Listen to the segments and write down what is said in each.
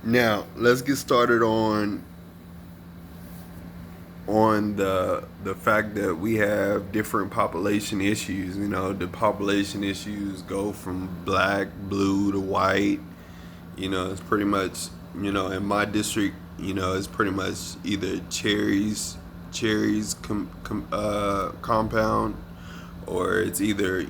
Now let's get started on the fact that we have different population issues. You know, the population issues go from black, blue to white. You know, it's pretty much, in my district, it's pretty much either cherries compound, or it's either,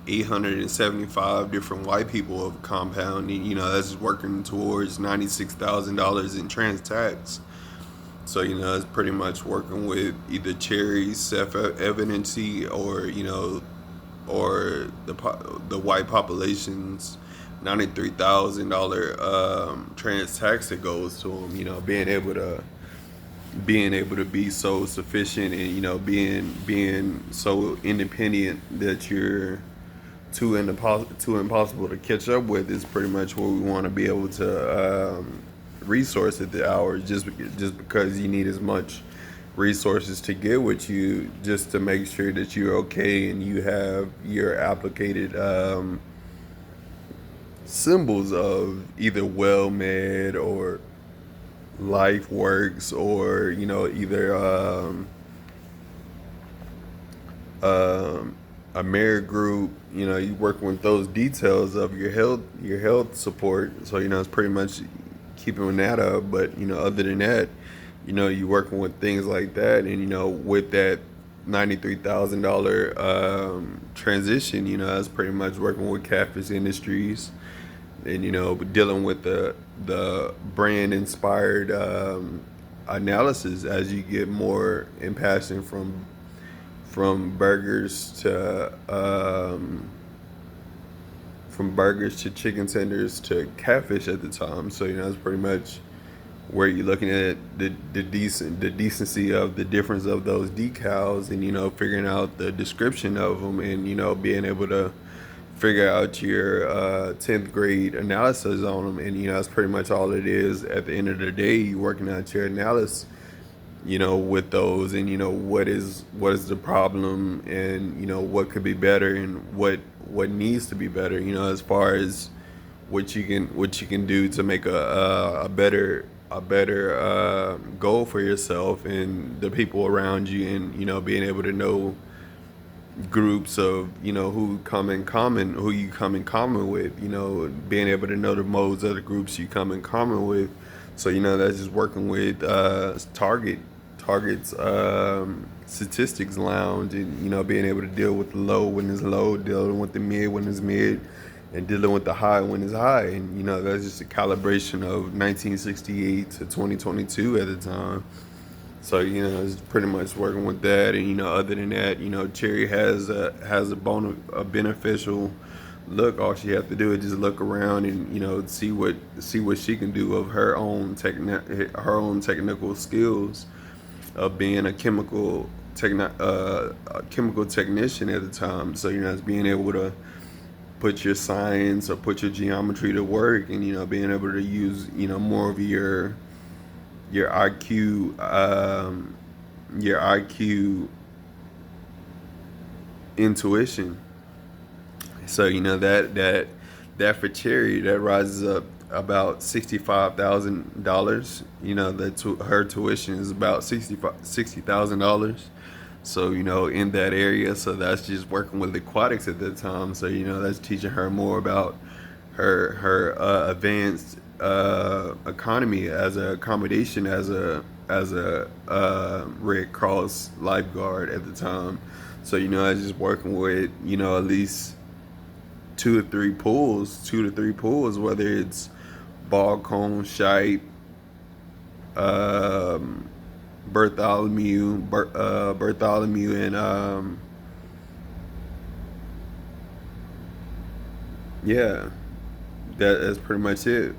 875 different white people of compound, and that's working towards $96,000 in trans tax. So it's pretty much working with either cherries, self evidency, or or the white population's $93,000 trans tax that goes to them. Being able to be so sufficient, and being so independent that you're too impossible to catch up with is pretty much what we want to be able to resource at the hour, just because you need as much resources to get with you, just to make sure that you're okay and you have your applicated symbols of either well med or life works, or either a merit group. You working with those details of your health support. So it's pretty much keeping that up. But other than that, you working with things like that, and with that $93,000 transition, that's pretty much working with Catfish Industries, and dealing with the brand inspired analysis as you get more impassioned from burgers to chicken tenders to catfish at the time. So it's pretty much where you're looking at the decency of the difference of those decals, and figuring out the description of them, and being able to figure out your 10th grade analysis on them. And that's pretty much all it is. At the end of the day, you're working out your analysis, with those, and what is the problem, and what could be better, and what needs to be better, as far as what you can do to make a better goal for yourself and the people around you, and being able to know groups of who you come in common with, being able to know the modes of the groups you come in common with. So that's just working with Target's statistics lounge, and being able to deal with the low when it's low, dealing with the mid when it's mid, and dealing with the high when it's high. And that's just a calibration of 1968 to 2022 at the time. So it's pretty much working with that. And other than that, Cherry has a beneficial look. All she has to do is just look around, and see what she can do of her own technical skills of being a chemical technician at the time. So it's being able to put your science or put your geometry to work, and being able to use more of your IQ, your IQ intuition. So that for Cherry, that rises up about $65,000. Her tuition is about $60,000. So in that area, so that's just working with aquatics at that time. So that's teaching her more about her advanced economy as a accommodation, as a Red Cross lifeguard at the time. So I was just working with at least two to three pools, whether it's bog cone, shite, um, Bartholomew, and yeah, that's pretty much it.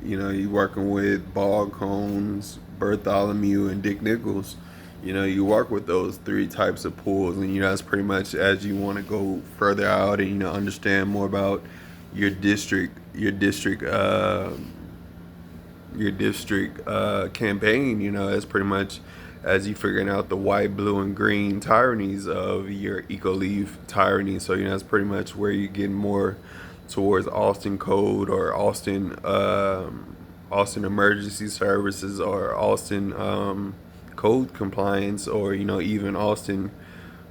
You working with bog cones, Bartholomew, and Dick Nichols. You work with those three types of pools, and that's pretty much as you want to go further out, and understand more about your district, your district campaign. That's pretty much as you figuring out the white, blue, and green tyrannies of your eco leaf tyranny. So that's pretty much where you're getting more towards Austin Code or Austin Emergency Services or Austin Code Compliance, or even Austin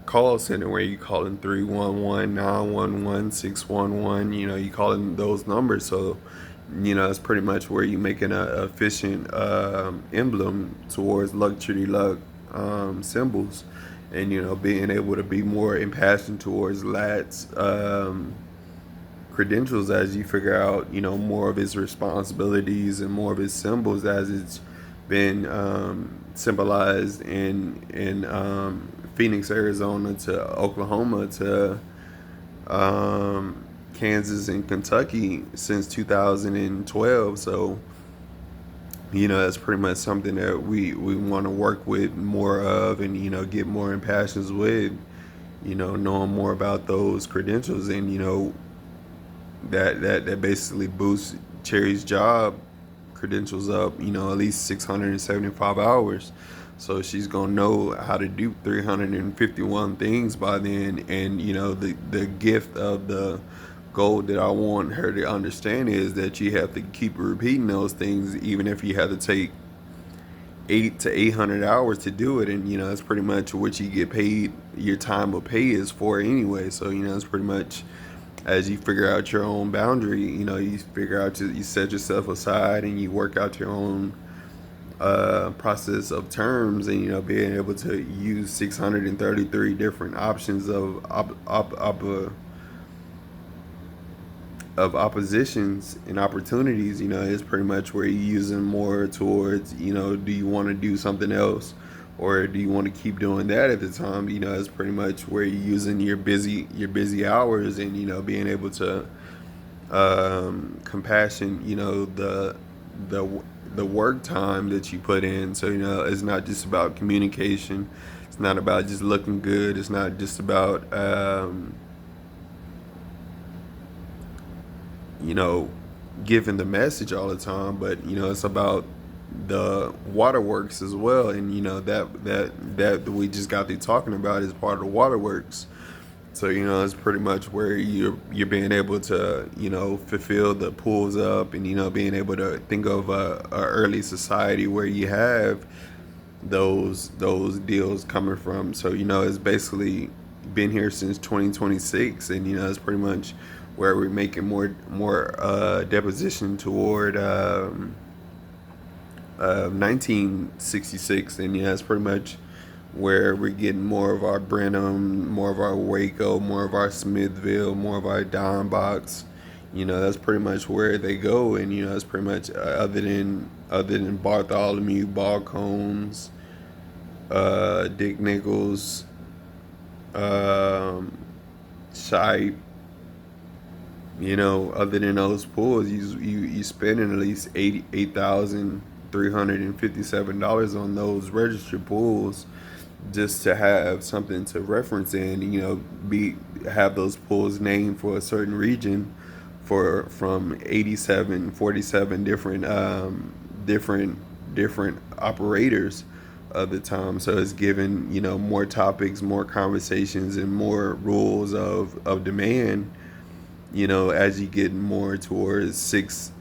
Call Center, where you call in 311, 911, 611. You call in those numbers. So it's pretty much where you make an efficient emblem towards luxury luck symbols, and being able to be more impassioned towards lott's credentials as you figure out more of its responsibilities and more of its symbols as it's been symbolized in Phoenix, Arizona, to Oklahoma, to Kansas and Kentucky since 2012. So that's pretty much something that we want to work with more of, and get more impassions with, knowing more about those credentials, and that basically boosts Cherry's job credentials up, at least 675 hours. So she's gonna know how to do 351 things by then. And the gift of the goal that I want her to understand is that you have to keep repeating those things, even if you have to take 8 to 800 hours to do it. And that's pretty much what you get paid. Your time of pay is for anyway. So it's pretty much, as you figure out your own boundary, you figure out, you set yourself aside and you work out your own process of terms, and being able to use 633 different options of oppositions and opportunities. Is pretty much where you're using more towards, do you want to do something else, or do you want to keep doing that at the time? It's pretty much where you're using your busy hours, and being able to compassion the work time that you put in. So it's not just about communication, it's not about just looking good, it's not just about giving the message all the time, but it's about the waterworks as well. And that we just got through talking about is part of the waterworks. So it's pretty much where you're being able to fulfill the pulls up, and being able to think of a early society where you have those deals coming from. So it's basically been here since 2026, and it's pretty much where we're making more deposition toward 1966, and it's pretty much where we're getting more of our Brenham, more of our Waco, more of our Smithville, more of our Dime Box. That's pretty much where they go. And it's pretty much other than Bartholomew, Balcones, Dick Nichols, Shipe. Other than those pools, you spending at least $8,357 on those registered pools, just to have something to reference in. Have those pools named for a certain region, from 47 different operators of the time. So it's given more topics, more conversations, and more rules of demand. As you get more towards six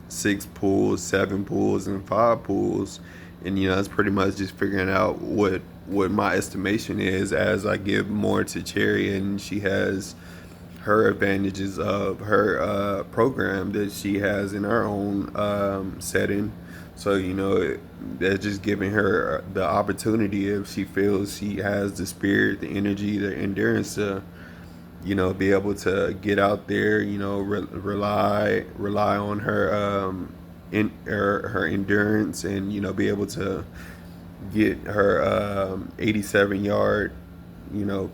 pools, 7 pools, and 5 pools. And it's pretty much just figuring out what my estimation is as I give more to Cherry, and she has her advantages of her program that she has in her own setting. So that's just giving her the opportunity, if she feels she has the spirit, the energy, the endurance to be able to get out there, rely on her her endurance, and be able to get her 87 yard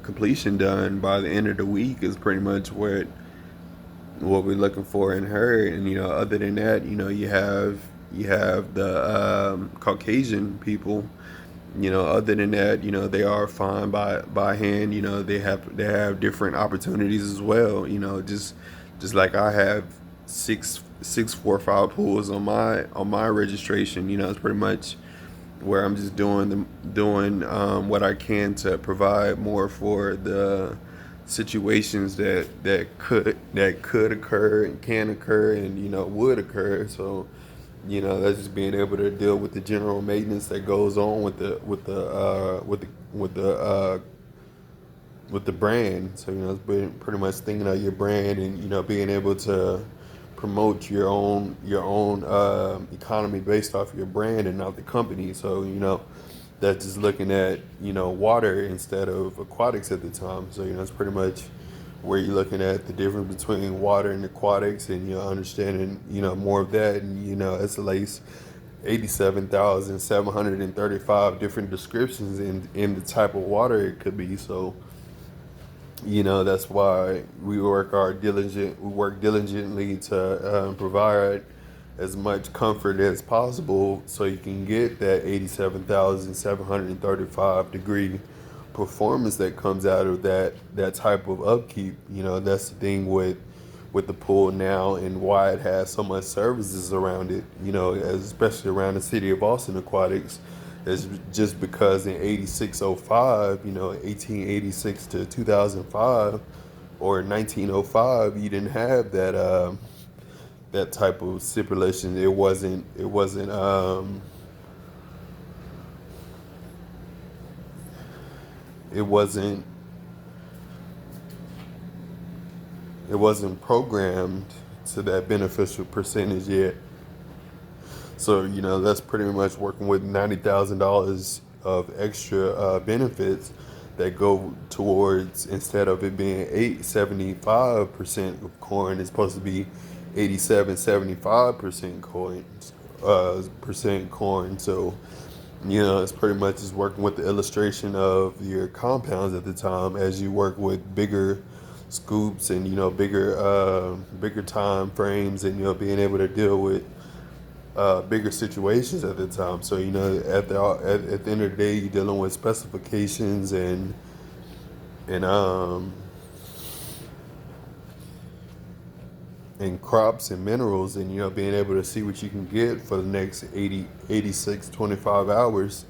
completion done by the end of the week, is pretty much what we're looking for in her. And other than that, you have the Caucasian people. Other than that, they are fine by hand. They have different opportunities as well. Just like I have 645 pools on my registration. It's pretty much where I'm just doing what I can to provide more for the situations that could occur and can occur and would occur. So that's just being able to deal with the general maintenance that goes on with the brand. So it's been pretty much thinking of your brand and being able to promote your own economy based off your brand and not the company. So that's just looking at water instead of aquatics at the time. So it's pretty much where you're looking at the difference between water and aquatics, and understanding more of that, and SLA's 87,735 different descriptions in the type of water it could be. So that's why we work diligently to provide as much comfort as possible so you can get that 87,735 degree performance that comes out of that type of upkeep. That's the thing with the pool now, and why it has so much services around it, especially around the city of Austin Aquatics, is just because in 8605, 1886 to 2005, or 1905, you didn't have that type of stipulation. It wasn't it wasn't programmed to that beneficial percentage yet. So that's pretty much working with $90,000 of extra benefits that go towards, instead of it being 875% of corn, it's supposed to be 87.75% corn. So it's pretty much just working with the illustration of your compounds at the time as you work with bigger scoops and bigger time frames, and being able to deal with bigger situations at the time. So at the end of the day, you're dealing with specifications and um and crops and minerals, and being able to see what you can get for the next 80, 86, 25 hours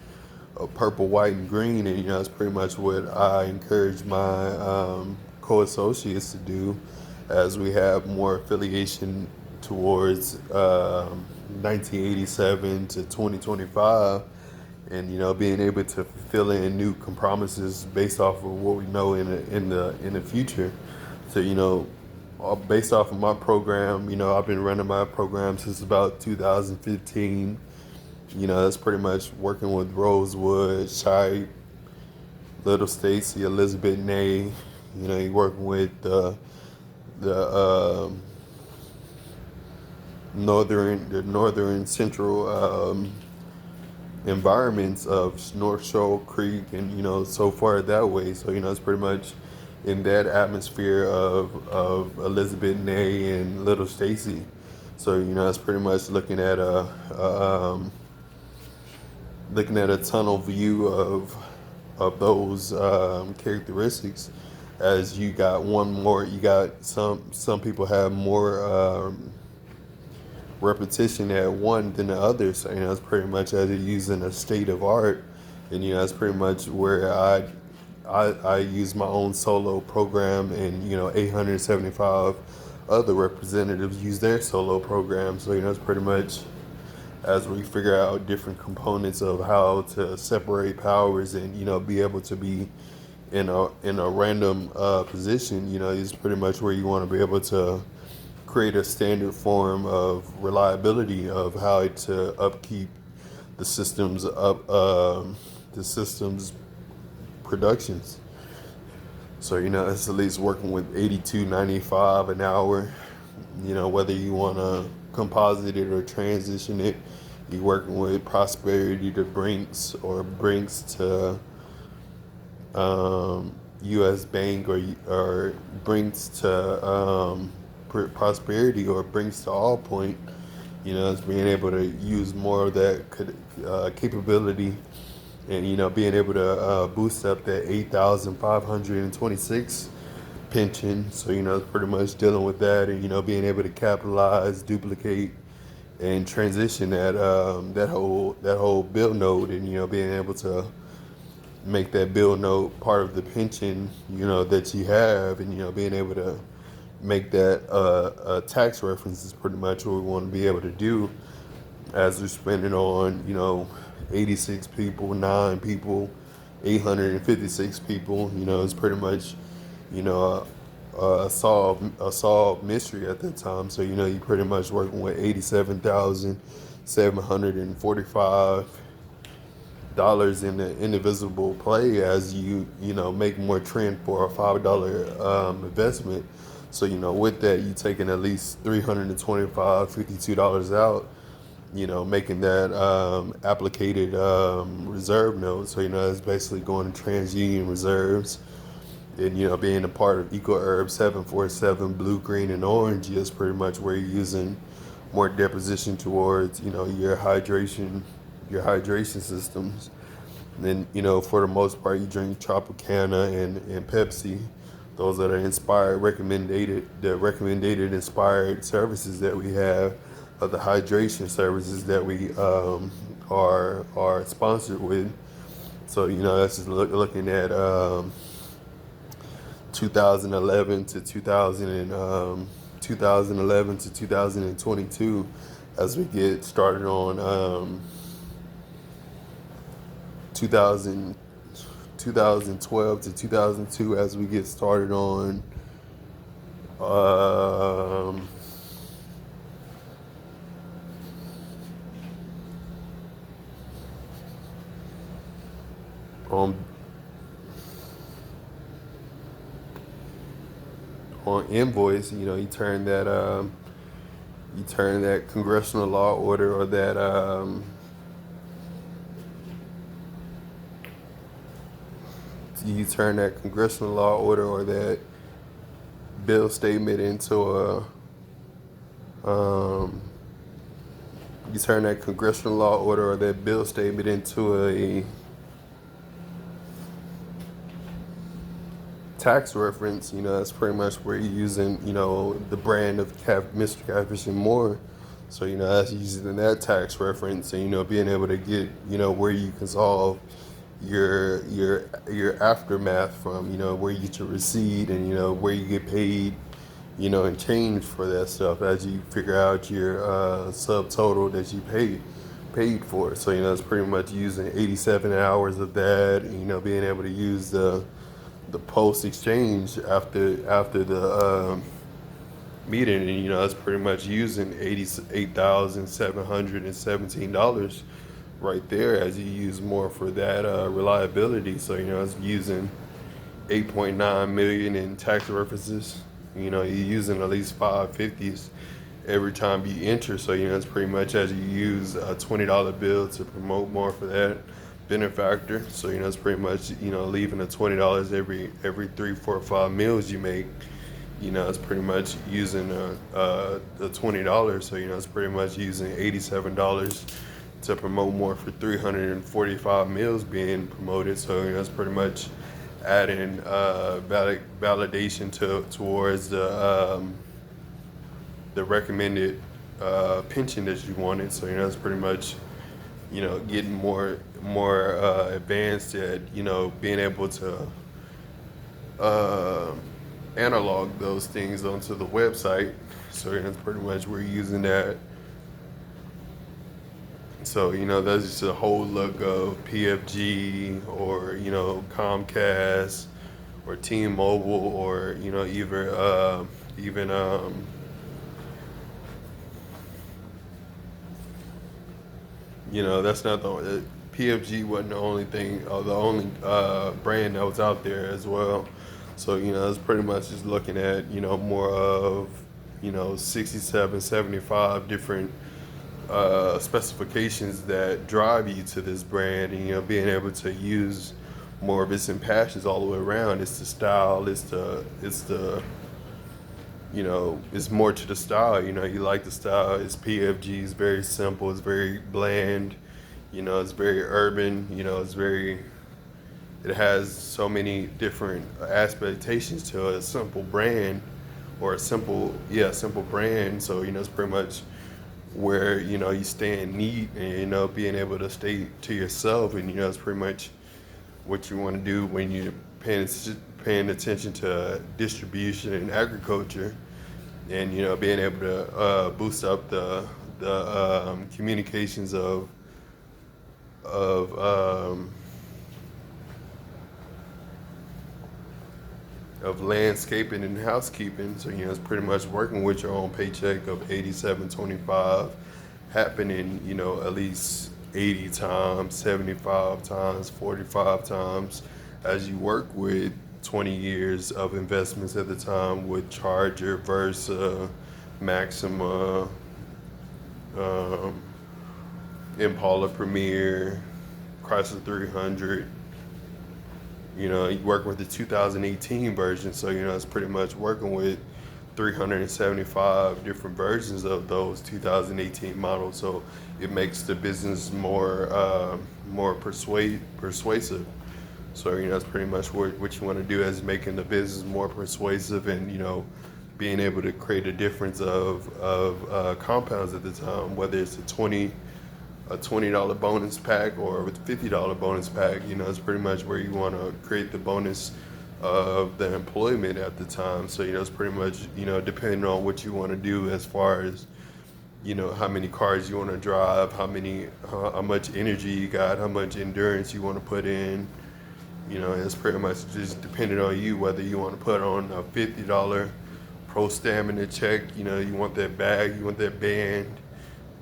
of purple, white, and green. And that's pretty much what I encourage my co-associates to do, as we have more affiliation towards 1987 to 2025, and being able to fill in new compromises based off of what we know in the future. So based off of my program, I've been running my program since about 2015. That's pretty much working with Rosewood, Shai, Little Stacy, Elizabeth Nay. You're working with the northern central environments of North Shore Creek, and so far that way. So it's pretty much in that atmosphere of Elizabeth Nay and Little Stacy. So it's pretty much looking at a tunnel view of those characteristics. As you got some people have more repetition at one than the other. So it's pretty much as you're using a state of art, and that's pretty much where I use my own solo program, and 875 other representatives use their solo program. So it's pretty much as we figure out different components of how to separate powers, and be able to be in a random position. Is pretty much where you want to be able to create a standard form of reliability of how to upkeep the system's productions. So it's at least working with 82.95 an hour. Whether you want to composite it or transition it, you're working with Prosperity to Brinks, or Brinks to U.S. Bank, or Brinks to Prosperity, or Brinks to All Point. It's being able to use more of that capability, and being able to boost up that 8,526 pension. So it's pretty much dealing with that, and being able to capitalize, duplicate, and transition that whole bill node, and being able to make that bill note part of the pension, that you have, and being able to make that a tax reference is pretty much what we want to be able to do as we're spending on 86 people, 9 people, 856 people. It's pretty much a solved mystery at that time. So you pretty much working with $87,745 in the indivisible play as make more trend for a $5 investment. So with that, you taking at least $325, $52 out, making that applicated reserve note. So it's basically going to TransUnion reserves, and being a part of EcoHerb 747 blue, green, and orange is pretty much where you're using more deposition towards your hydration systems. And then for the most part, you drink Tropicana and Pepsi. Those are the recommended inspired services that we have, of the hydration services that we are sponsored with. So that's just looking at 2011 to 2022 as we get started on 2012 to 2002 as we get started um, on invoice. You turn that congressional law order, or that bill statement into a tax reference. That's pretty much where you're using, the brand of Mr. Catfish and More. So, that's using that tax reference, and, being able to get, where you can solve your aftermath from, where you get your receipt, and, where you get paid, and change for that stuff as you figure out your subtotal that you paid for. So, it's pretty much using 87 hours of that, and, being able to use the post exchange after the meeting, and that's pretty much using $88,717 right there as you use more for that reliability. So it's using 8.9 million in tax references. You're using at least 550s every time you enter. So it's pretty much as you use a $20 bill to promote more for that benefactor. So it's pretty much leaving the $20 every 3, 4, 5 meals you make. It's pretty much using the $20. So it's pretty much using $87 to promote more for 345 meals being promoted. So it's pretty much adding validation towards the recommended pension that you wanted. So it's pretty much getting more advanced at being able to analog those things onto the website. So that's pretty much we're using that. So that's just a whole look of PFG, or Comcast, or T-Mobile, or even that's not the PFG wasn't the only thing, the only brand that was out there as well. So it's pretty much just looking at more of 67, 75 different specifications that drive you to this brand, and being able to use more of its passions all the way around. It's the style. It's more to the style. You like the style. It's PFG. It's very simple. It's very bland. It's very urban. It has so many different expectations to a simple brand, or a simple brand. So it's pretty much where you stay in neat, and being able to stay to yourself, and it's pretty much what you want to do when you're paying attention to distribution and agriculture, and being able to boost up the communications of of landscaping and housekeeping. So it's pretty much working with your own paycheck of 87.25, happening at least 80 times, 75 times, 45 times, as you work with 20 years of investments at the time with Charger, Versa, Maxima, um, Impala Premier, Chrysler 300. You work with the 2018 version, so it's pretty much working with 375 different versions of those 2018 models. So it makes the business more persuasive. So that's pretty much what you want to do, is making the business more persuasive, and being able to create a difference of compounds at the time, whether it's a $20 bonus pack or a $50 bonus pack. It's pretty much where you want to create the bonus of the employment at the time. So it's pretty much depending on what you want to do, as far as how many cars you want to drive, how much energy you got, how much endurance you want to put in. It's pretty much just depending on you, whether you want to put on a $50 pro stamina check. You want that bag, you want that band.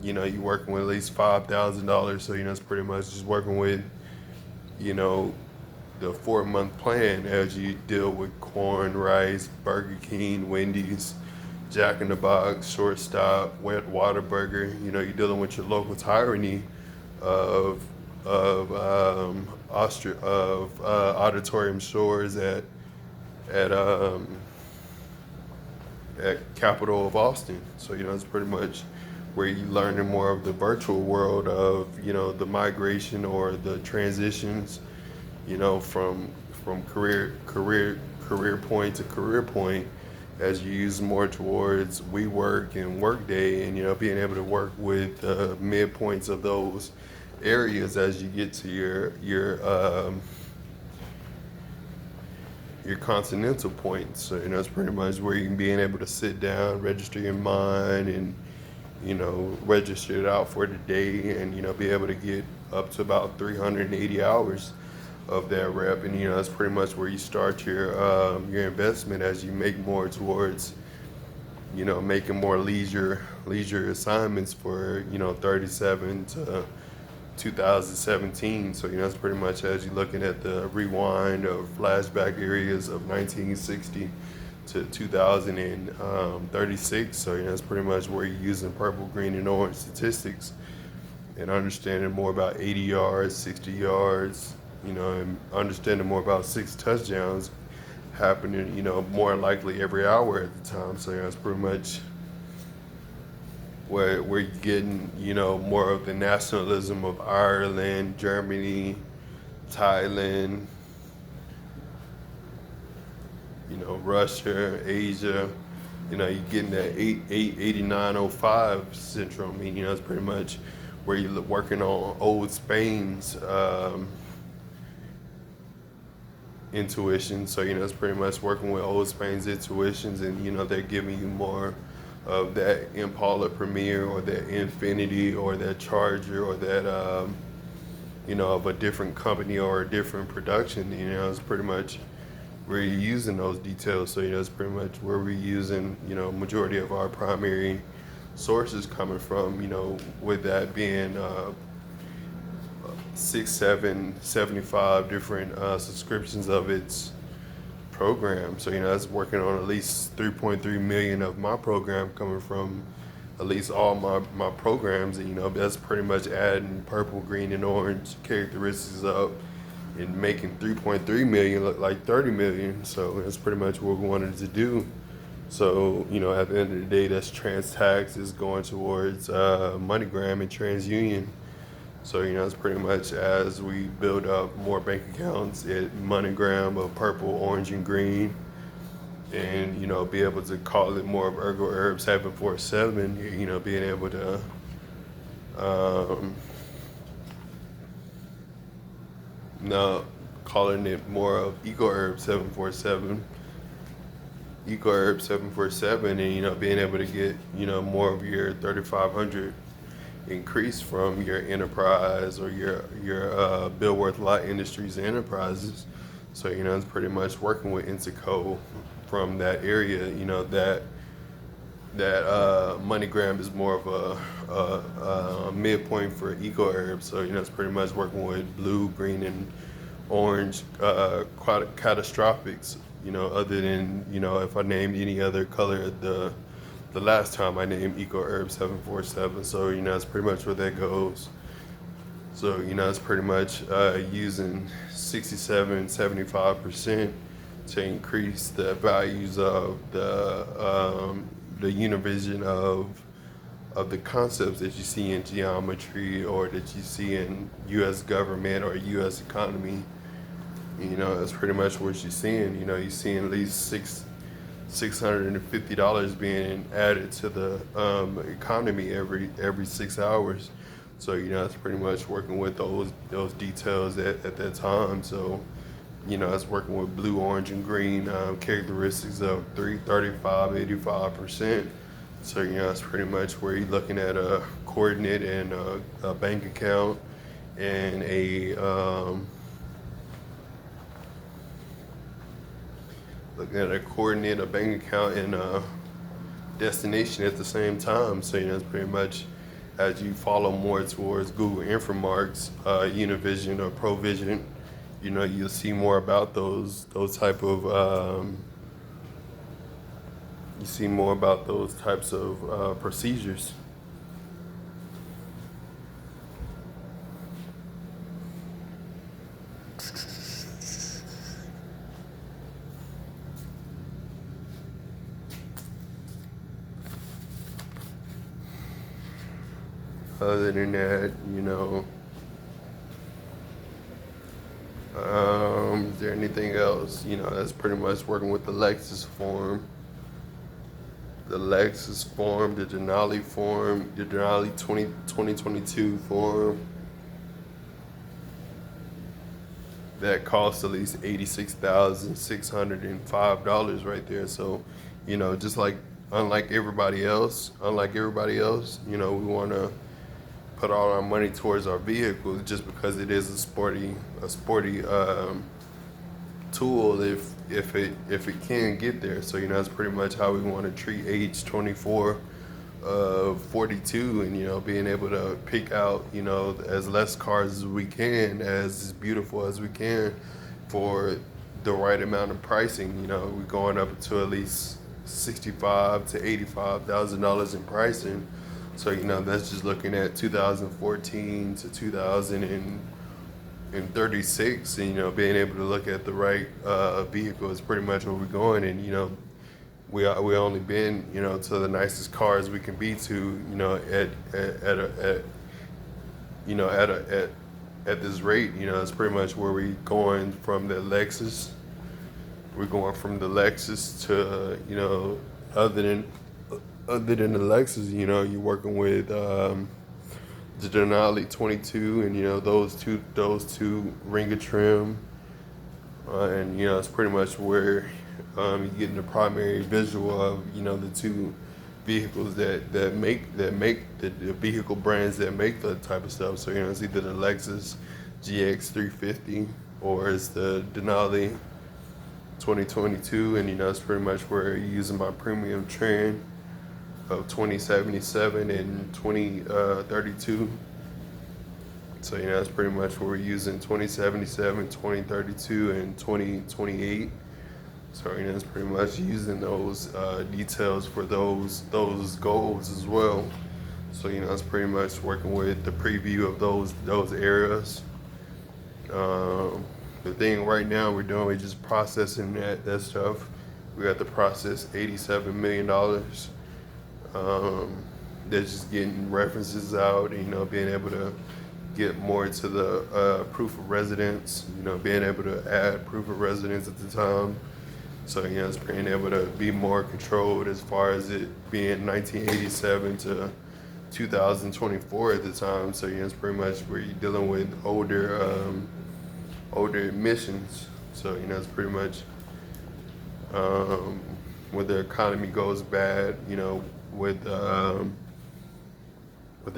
You're working with at least $5,000. So it's pretty much just working with the 4-month plan, as you deal with corn, rice, Burger King, Wendy's, Jack in the Box, Shortstop, Whataburger. You're dealing with your local tyranny of Auditorium Shores at Capital of Austin. So it's pretty much where you learning more of the virtual world of the migration or the transitions, from career point to career point, as you use more towards WeWork and Workday, and being able to work with midpoints of those areas as you get to your continental points. So it's pretty much where you can being able to sit down, register your mind, and register it out for the day, and be able to get up to about 380 hours of that rep. And that's pretty much where you start your investment, as you make more towards making more leisure assignments for 37 to 2017. So that's pretty much as you're looking at the rewind of flashback areas of 1960 to 2036. So that's pretty much where you're using purple, green, and orange statistics, and understanding more about 80 yards, 60 yards, and understanding more about 6 touchdowns happening, more likely every hour at the time. So that's pretty much where you're getting, more of the nationalism of Ireland, Germany, Thailand, Russia, Asia. You're getting that 8905 syndrome. It's pretty much where you're working on old Spain's intuition. So it's pretty much working with old Spain's intuitions, and they're giving you more of that Impala Premier, or that Infinity, or that Charger, or that of a different company or a different production. It's pretty much where you're using those details. So it's pretty much where we're using majority of our primary sources coming from, with that being 75 different subscriptions of its program. So that's working on at least 3.3 million of my program coming from at least all my programs. And that's pretty much adding purple, green, and orange characteristics up and making 3.3 million look like 30 million. So that's pretty much what we wanted to do. So at the end of the day, that's TransTax is going towards MoneyGram and TransUnion. So it's pretty much as we build up more bank accounts at MoneyGram of purple, orange, and green, and be able to call it more of Ergo Herbs 747. Being able to now calling it more of EcoHerb 747. EcoHerb 747, and being able to get more of your 3,500 increase from your enterprise or your billworth lot industries and enterprises. So it's pretty much working with Intico from that area. That MoneyGram is more of a midpoint for EcoHerb. So it's pretty much working with blue, green, and orange catastrophics. Other than if I named any other color the last time I named EcoHerb 747. So that's pretty much where that goes. So it's pretty much using 67-75% to increase the values of the univision of the concepts that you see in geometry or that you see in U.S. government or U.S. economy. That's pretty much what you're seeing. You're seeing at least $650 being added to the economy every 6 hours. So it's pretty much working with those details at that time. So it's working with blue, orange, and green characteristics of 35-85%. So it's pretty much where you're looking at a coordinate and a bank account and looking at a coordinate, a bank account, and a destination at the same time. So it's pretty much as you follow more towards Google Infomarks, Univision or Provision, you'll see more about those type of procedures. Other than that, is there anything else? That's pretty much working with the Lexus form. The Lexus form, the Denali form, the Denali 2022 form. That costs at least $86,605 right there. So, just unlike everybody else, we want to put all our money towards our vehicles just because it is a sporty tool if it can get there. So that's pretty much how we want to treat age 24 42 and being able to pick out as less cars as we can, as beautiful as we can for the right amount of pricing. We're going up to at least $65,000 to $85,000 in pricing. So that's just looking at 2014 to 2036, and being able to look at the right vehicle is pretty much where we're going. And we only been to the nicest cars we can be to at this rate. It's pretty much where we going from the Lexus. We're going from the Lexus to other than the Lexus, you're working with the Denali 22 and those two ring of trim, and it's pretty much where you're getting the primary visual of the two vehicles that make the vehicle brands that make the type of stuff. So it's either the Lexus GX 350 or it's the Denali 2022, and it's pretty much where you're using my premium trim of 2077 and 2032. So that's pretty much what we're using: 2077, 2032, and 2028. So it's pretty much using those details for those goals as well. So it's pretty much working with the preview of those areas. The thing right now we're just processing that stuff. We got to process $87 million. They're just getting references out, being able to get more to the proof of residence, being able to add proof of residence at the time. So, it's being able to be more controlled as far as it being 1987 to 2024 at the time. So, it's pretty much where you're dealing with older older emissions. So, you know, it's pretty much when the economy goes bad, you know, with the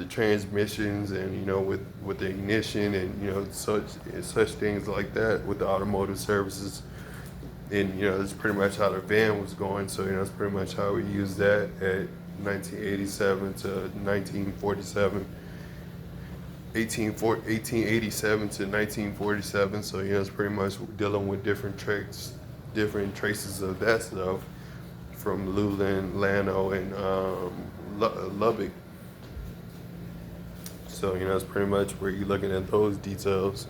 transmissions and, you know, with the ignition and, you know, such things like that with the automotive services. And, you know, that's pretty much how the van was going. So, you know, that's pretty much how we used that at 1987 to 1947. 1887 to 1947. So, you know, it's pretty much dealing with different traces of that stuff from Luland, Llano, and Lubbock. So, you know, it's pretty much where you're looking at those details.